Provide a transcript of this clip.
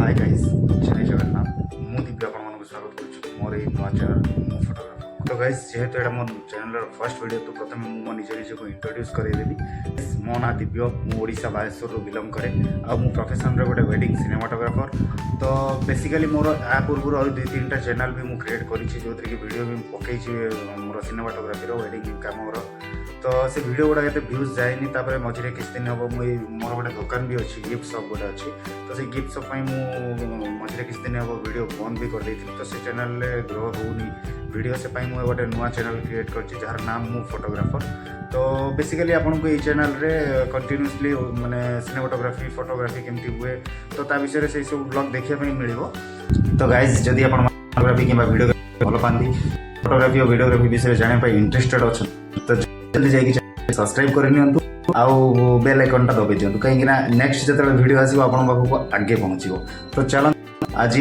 Hi guys जय जगन्नाथ मु दिव्य आपको स्वागत करुँ मोर ये नुआ चैनल मु फोटोग्राफर। तो गाइस जेहेतु एटा मो चैनल फर्स्ट वीडियो तो प्रथम मु निजे निजे को इंट्रोड्यूस करदेवी। मो ना दिव्य मु ओडिशा बालेश्वर बिलंग करे आ मु प्रोफेशन रे गोटे वेडिंग सिनेमाटोग्राफर। तो बेसिकली मोर आ पूर्व और 2-3टा चैनल भी मु क्रिएट करिछि जो कि वीडियो भी पकई मोर सिनेमाटोग्राफी रो वेडिंग काम रो। तो से वीडियो गुड़ा ये व्यूज जाएनि तापर मझे किछ दिन हम मोर गोटे दुकान भी अच्छी गिफ्ट शॉप गोटे अच्छी। तो से गिफ्ट शॉप मझे किछ दिन हम वीडियो बंद भी कर देथिल। तो से चैनल ग्रो होनी वीडियो से मुझे गोटे नुआ चैनल क्रिएट कर जार नाम मु फोटोग्राफर। तो बेसिकली आपन को ये चैनल रे कंटिन्यूअसली माने सिनेमाटोग्राफी फोटोग्राफी केमती हुए तो ता विषय से सब ब्लॉग देखिया पई मिलिबो। तो गाइस जदि आपन फोटोग्राफी किबा वीडियो भल पांदी फोटोग्राफी और वीडियोग्राफी विषय जाने पई इंटरेस्टेड अछन तो जल्दी जाइए सब्सक्राइब कर नियंतु आउ बेल आइकन टा दबे दियंतु कहीं ना नेक्स्ट जते वीडियो आसीबो आपन पाखु आगे पहुंचीबो। तो चलो आज